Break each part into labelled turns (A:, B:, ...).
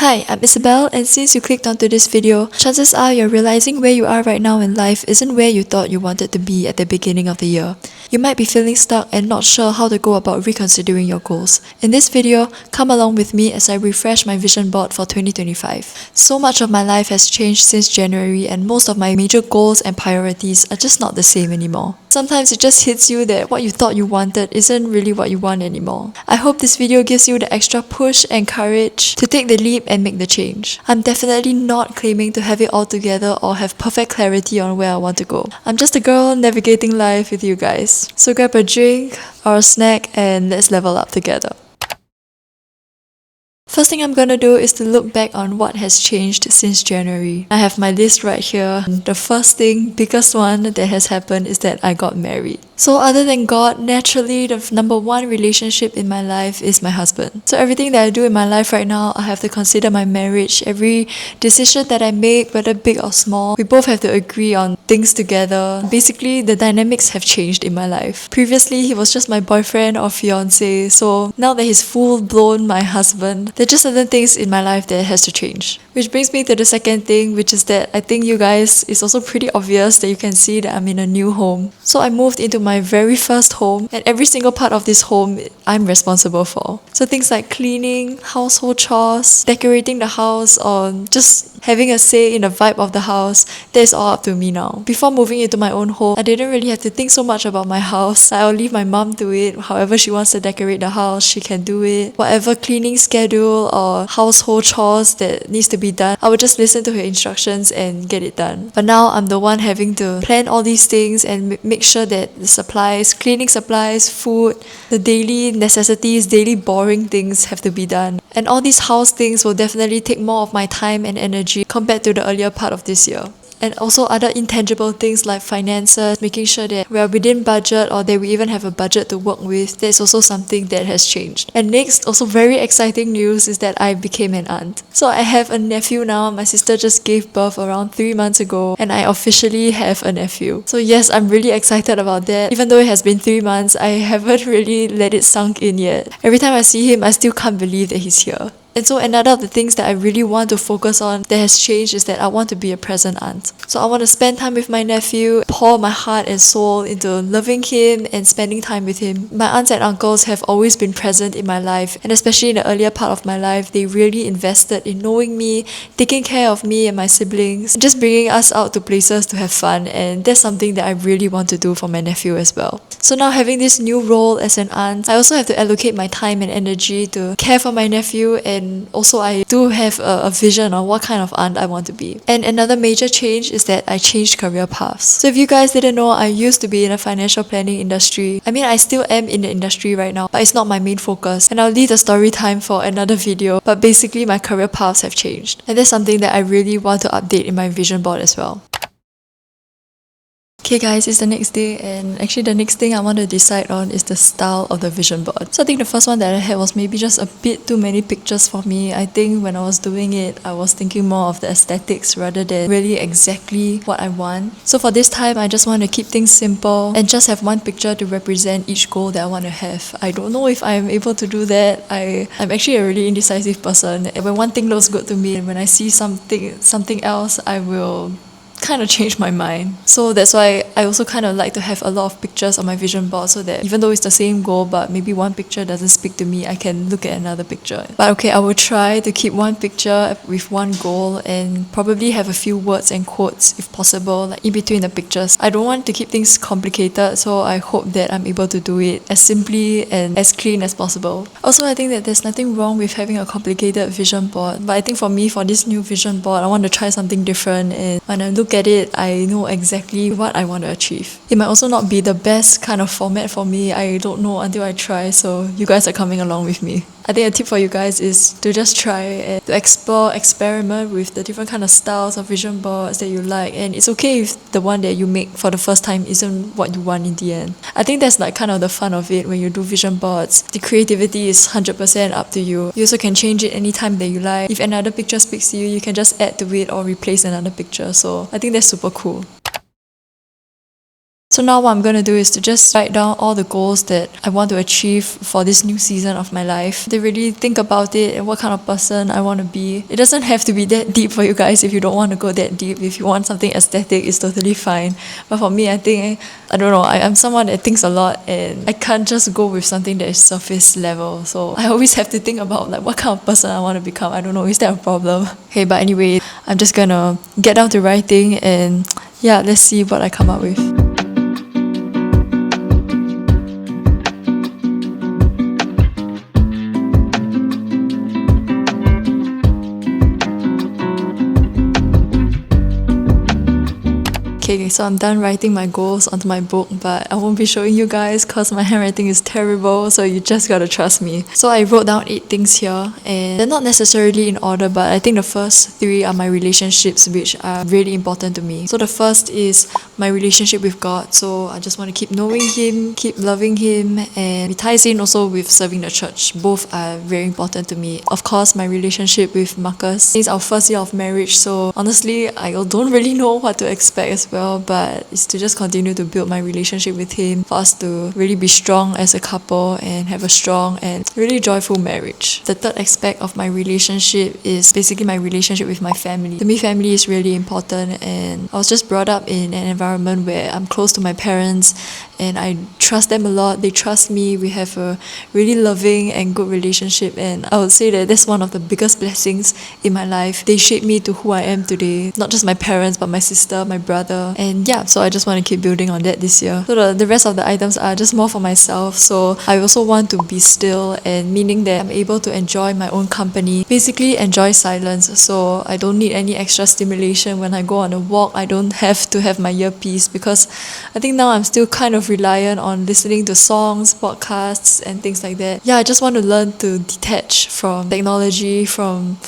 A: Hi, I'm Isabel, and since you clicked onto this video, chances are you're realizing where you are right now in life isn't where you thought you wanted to be at the beginning of the year. You might be feeling stuck and not sure how to go about reconsidering your goals. In this video, come along with me as I refresh my vision board for 2025. So much of my life has changed since January, and most of my major goals and priorities are just not the same anymore. Sometimes it just hits you that what you thought you wanted isn't really what you want anymore. I hope this video gives you the extra push and courage to take the leap and make the change. I'm definitely not claiming to have it all together or have perfect clarity on where I want to go. I'm just a girl navigating life with you guys. So grab a drink or a snack and let's level up together. First thing I'm gonna do is to look back on what has changed since January. I have my list right here. The first thing, biggest one that has happened is that I got married. So other than God, naturally the number one relationship in my life is my husband. So everything that I do in my life right now, I have to consider my marriage. Every decision that I make, whether big or small, we both have to agree on things together. Basically, the dynamics have changed in my life. Previously, he was just my boyfriend or fiance. So now that he's full-blown my husband, there are just certain things in my life that has to change. Which brings me to the second thing, which is that I think you guys, it's also pretty obvious that you can see that I'm in a new home. So I moved into my very first home, and every single part of this home I'm responsible for. So things like cleaning, household chores, decorating the house, or just having a say in the vibe of the house, that is all up to me now. Before moving into my own home, I didn't really have to think so much about my house. I'll leave my mom to it. However she wants to decorate the house, she can do it. Whatever cleaning schedule or household chores that needs to be done, I would just listen to her instructions and get it done. But now I'm the one having to plan all these things and make sure that the supplies, cleaning supplies, food, the daily necessities, daily boring things have to be done. And all these house things will definitely take more of my time and energy compared to the earlier part of this year. And also other intangible things like finances, making sure that we are within budget or that we even have a budget to work with. That's also something that has changed. And next, also very exciting news is that I became an aunt. So I have a nephew now. My sister just gave birth around 3 months ago and I officially have a nephew. So yes, I'm really excited about that. Even though it has been 3 months, I haven't really let it sunk in yet. Every time I see him, I still can't believe that he's here. And so another of the things that I really want to focus on that has changed is that I want to be a present aunt. So I want to spend time with my nephew, pour my heart and soul into loving him and spending time with him. My aunts and uncles have always been present in my life, and especially in the earlier part of my life, they really invested in knowing me, taking care of me and my siblings, and just bringing us out to places to have fun, and that's something that I really want to do for my nephew as well. So now having this new role as an aunt, I also have to allocate my time and energy to care for my nephew, and also I do have a vision on what kind of aunt I want to be. And another major change is that I changed career paths. So if you guys didn't know, I used to be in the financial planning industry. I mean, I still am in the industry right now, but it's not my main focus. And I'll leave the story time for another video. But basically, my career paths have changed. And that's something that I really want to update in my vision board as well. Okay guys, it's the next day, and actually the next thing I want to decide on is the style of the vision board. So I think the first one that I had was maybe just a bit too many pictures for me. I think when I was doing it, I was thinking more of the aesthetics rather than really exactly what I want. So for this time, I just want to keep things simple and just have one picture to represent each goal that I want to have. I don't know if I'm able to do that. I'm actually a really indecisive person. And when one thing looks good to me and when I see something else, I will kind of change my mind. So that's why I also kind of like to have a lot of pictures on my vision board, so that even though it's the same goal but maybe one picture doesn't speak to me, I can look at another picture. But okay, I will try to keep one picture with one goal and probably have a few words and quotes if possible, like in between the pictures. I don't want to keep things complicated, so I hope that I'm able to do it as simply and as clean as possible. Also, I think that there's nothing wrong with having a complicated vision board, but I think for me, for this new vision board, I want to try something different, and when I look at it, I know exactly what I want to achieve. It might also not be the best kind of format for me. I don't know until I try, so you guys are coming along with me. I think a tip for you guys is to just try and to explore, experiment with the different kind of styles of vision boards that you like, and it's okay if the one that you make for the first time isn't what you want in the end. I think that's like kind of the fun of it when you do vision boards. The creativity is 100% up to you. You also can change it anytime that you like. If another picture speaks to you, you can just add to it or replace another picture. So I think that's super cool. So now what I'm going to do is to just write down all the goals that I want to achieve for this new season of my life. To really think about it and what kind of person I want to be. It doesn't have to be that deep for you guys if you don't want to go that deep. If you want something aesthetic, it's totally fine. But for me, I think, I don't know, I'm someone that thinks a lot and I can't just go with something that is surface level. So I always have to think about like what kind of person I want to become. I don't know, is that a problem? Okay, but anyway, I'm just gonna get down to writing and yeah, let's see what I come up with. Okay, so I'm done writing my goals onto my book, but I won't be showing you guys because my handwriting is terrible, so you just gotta trust me. So I wrote down 8 things here, and they're not necessarily in order, but I think the first 3 are my relationships, which are really important to me. So the first is my relationship with God. So I just want to keep knowing Him, keep loving Him, and it ties in also with serving the church. Both are very important to me. Of course, my relationship with Marcus. It's our first year of marriage, so honestly, I don't really know what to expect as well, but it's to just continue to build my relationship with him, for us to really be strong as a couple and have a strong and really joyful marriage. The third aspect of my relationship is basically my relationship with my family. To me, family is really important, and I was just brought up in an environment where I'm close to my parents and I trust them a lot. They trust me. We have a really loving and good relationship, and I would say that that's one of the biggest blessings in my life. They shaped me to who I am today. Not just my parents, but my sister, my brother, and yeah, so I just want to keep building on that this year. So the rest of the items are just more for myself. So I also want to be still, and meaning that I'm able to enjoy my own company, basically enjoy silence. So I don't need any extra stimulation when I go on a walk. I don't have to have my earpiece, because I think now I'm still kind of reliant on listening to songs, podcasts, and things like that. Yeah, I just want to learn to detach from technology, from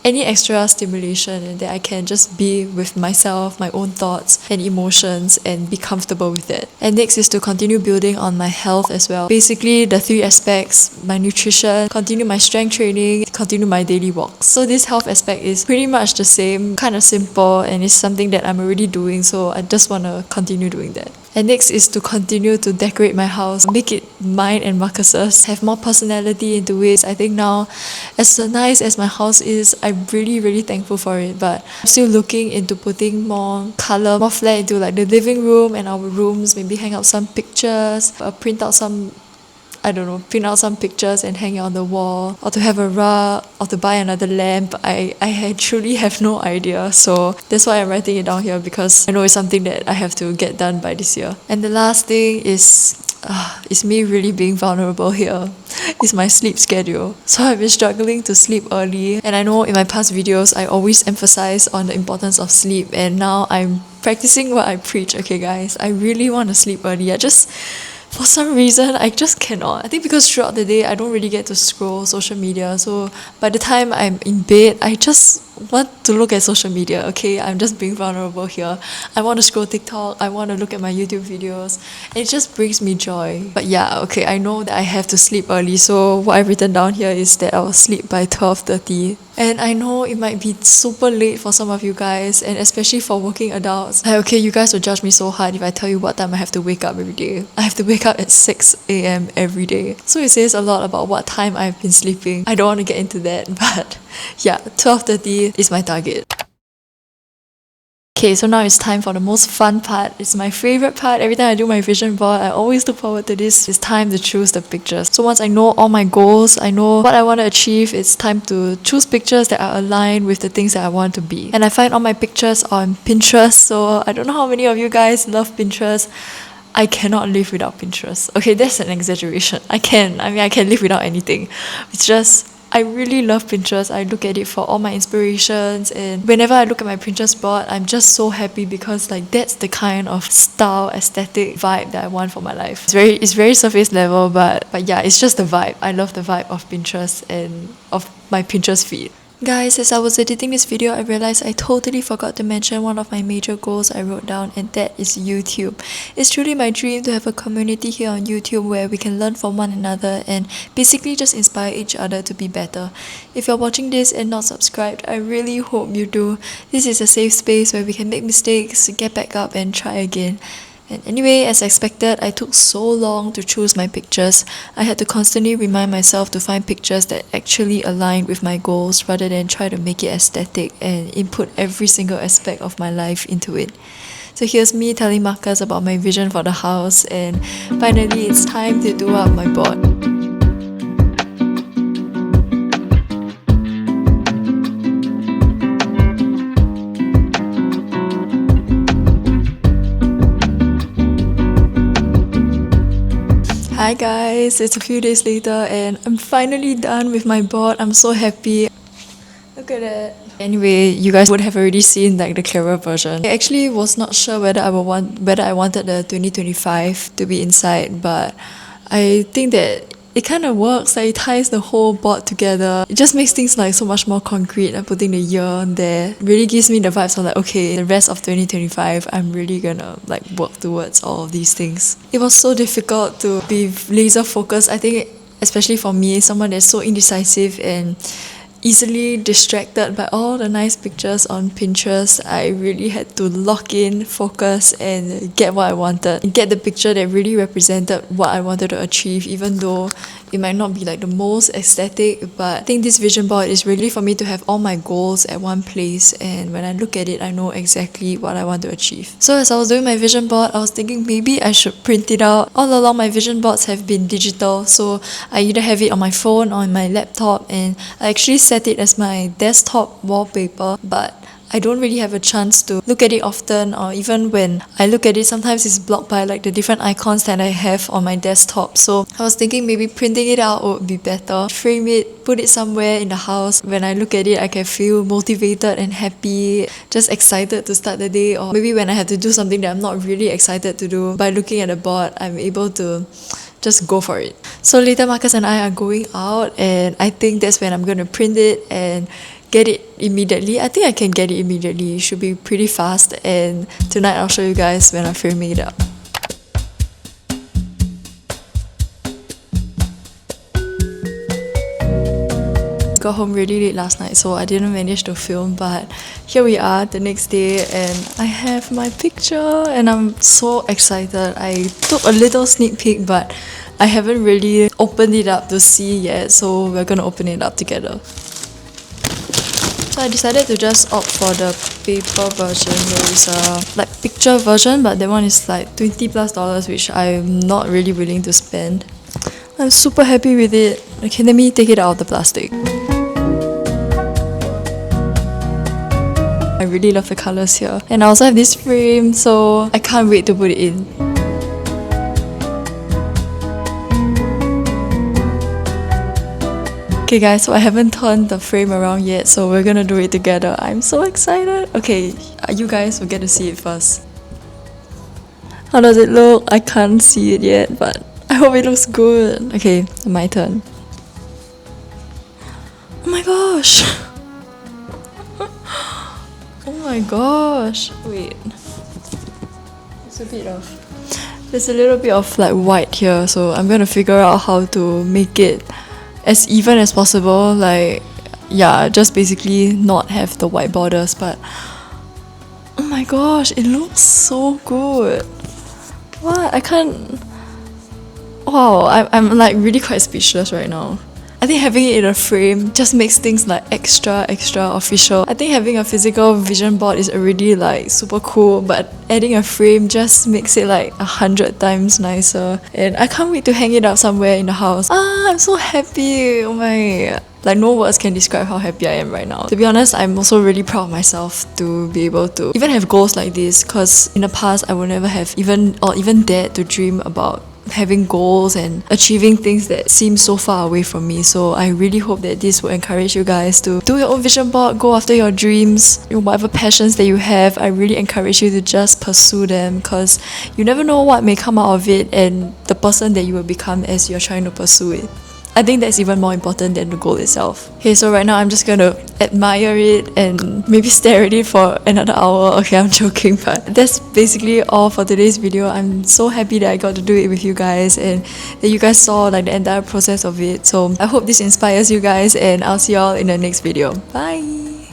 A: any extra stimulation, and that I can just be with myself, my own thoughts and emotions, and be comfortable with it. And next is to continue building on my health as well. Basically, the 3 aspects: my nutrition, continue my strength training, continue my daily walks. So this health aspect is pretty much the same, kind of simple, and it's something that I'm already doing, so I just want to continue doing that. And next is to continue to decorate my house, make it mine and Marcus's, have more personality into it. I think now, as nice as my house is, I'm really thankful for it, but I'm still looking into putting more color, more flair into like the living room and our rooms, maybe hang out some pictures, print out some pictures and hang it on the wall, or to have a rug, or to buy another lamp. I truly have no idea, so that's why I'm writing it down here, because I know it's something that I have to get done by this year. And the last thing is me really being vulnerable here. It's my sleep schedule. So I've been struggling to sleep early, and I know in my past videos I always emphasize on the importance of sleep, and now I'm practicing what I preach. Okay guys, I really want to sleep early. For some reason, I just cannot. I think because throughout the day, I don't really get to scroll social media. So by the time I'm in bed, I just want to look at social media. Okay, I'm just being vulnerable here. I want to scroll TikTok. I want to look at my YouTube videos. It just brings me joy. But yeah, okay, I know that I have to sleep early. So what I've written down here is that I'll sleep by 12:30. And I know it might be super late for some of you guys, and especially for working adults. Okay, you guys will judge me so hard if I tell you what time I have to wake up every day. I have to wake up at 6 a.m. every day. So it says a lot about what time I've been sleeping. I don't want to get into that, but yeah, 12:30 is my target. Okay, so now it's time for the most fun part. It's my favorite part. Every time I do my vision board, I always look forward to this. It's time to choose the pictures. So once I know all my goals, I know what I want to achieve, it's time to choose pictures that are aligned with the things that I want to be. And I find all my pictures on Pinterest, so I don't know how many of you guys love Pinterest. I cannot live without Pinterest. Okay, that's an exaggeration. I can live without anything. It's just, I really love Pinterest. I look at it for all my inspirations, and whenever I look at my Pinterest board, I'm just so happy, because like that's the kind of style, aesthetic vibe that I want for my life. It's very surface level, but yeah, it's just the vibe. I love the vibe of Pinterest and of my Pinterest feed. Guys, as I was editing this video, I realized I totally forgot to mention one of my major goals I wrote down, and that is YouTube. It's truly my dream to have a community here on YouTube where we can learn from one another and basically just inspire each other to be better. If you're watching this and not subscribed, I really hope you do. This is a safe space where we can make mistakes, get back up and try again. And anyway, as expected, I took so long to choose my pictures. I had to constantly remind myself to find pictures that actually aligned with my goals rather than try to make it aesthetic and input every single aspect of my life into it. So here's me telling Marcus about my vision for the house, and finally it's time to do up my board. Hi guys, it's a few days later and I'm finally done with my board. I'm so happy. Look at it. Anyway, you guys would have already seen like the clearer version. I actually was not sure whether I wanted the 2025 to be inside, but I think that it kind of works. Like, it ties the whole board together. It just makes things like so much more concrete. Like putting the year there really gives me the vibes of like, okay, the rest of 2025 I'm really gonna like work towards all of these things. It was so difficult to be laser focused. I think especially for me, someone that's so indecisive and easily distracted by all the nice pictures on Pinterest, I really had to lock in, focus, and get what I wanted. Get the picture that really represented what I wanted to achieve, even though it might not be like the most aesthetic, but I think this vision board is really for me to have all my goals at one place, and when I look at it, I know exactly what I want to achieve. So as I was doing my vision board, I was thinking maybe I should print it out. All along my vision boards have been digital, so I either have it on my phone or on my laptop, and I actually set it as my desktop wallpaper, but I don't really have a chance to look at it often, or even when I look at it, sometimes it's blocked by like the different icons that I have on my desktop. So I was thinking maybe printing it out would be better. Frame it, put it somewhere in the house. When I look at it, I can feel motivated and happy, just excited to start the day. Or maybe when I have to do something that I'm not really excited to do, by looking at the board, I'm able to just go for it. So later Marcus and I are going out, and I think that's when I'm going to print it and get it immediately. I think I can get it immediately. It should be pretty fast, and tonight I'll show you guys when I'm framing it up. Got home really late last night, so I didn't manage to film, but here we are the next day and I have my picture and I'm so excited. I took a little sneak peek, but I haven't really opened it up to see yet, so we're gonna open it up together. So I decided to just opt for the paper version. There is a like picture version, but that one is like $20+, which I'm not really willing to spend. I'm super happy with it. Okay, let me take it out of the plastic. I really love the colours here. And I also have this frame, so I can't wait to put it in. Okay guys, so I haven't turned the frame around yet, so we're gonna do it together. I'm so excited. Okay, you guys will get to see it first. How does it look? I can't see it yet, but I hope it looks good. Okay, my turn. Oh my gosh! Oh my gosh! Wait. There's a little bit of like white here, so I'm gonna figure out how to make it as even as possible. Like, yeah, just basically not have the white borders, but oh my gosh, it looks so good. What? I can't. Wow, I'm like really quite speechless right now. I think having it in a frame just makes things like extra official. I think having a physical vision board is already like super cool, but adding a frame just makes it like 100 times nicer. And I can't wait to hang it up somewhere in the house. I'm so happy. Oh my, like no words can describe how happy I am right now. To be honest, I'm also really proud of myself to be able to even have goals like this, because in the past I would never have even dared to dream about having goals and achieving things that seem so far away from me. So I really hope that this will encourage you guys to do your own vision board, go after your dreams, whatever passions that you have. I really encourage you to just pursue them, because you never know what may come out of it and the person that you will become as you're trying to pursue it. I think that's even more important than the goal itself. Okay, so right now I'm just gonna admire it and maybe stare at it for another hour. Okay, I'm joking, but that's basically all for today's video. I'm so happy that I got to do it with you guys and that you guys saw like the entire process of it. So I hope this inspires you guys, and I'll see y'all in the next video. Bye!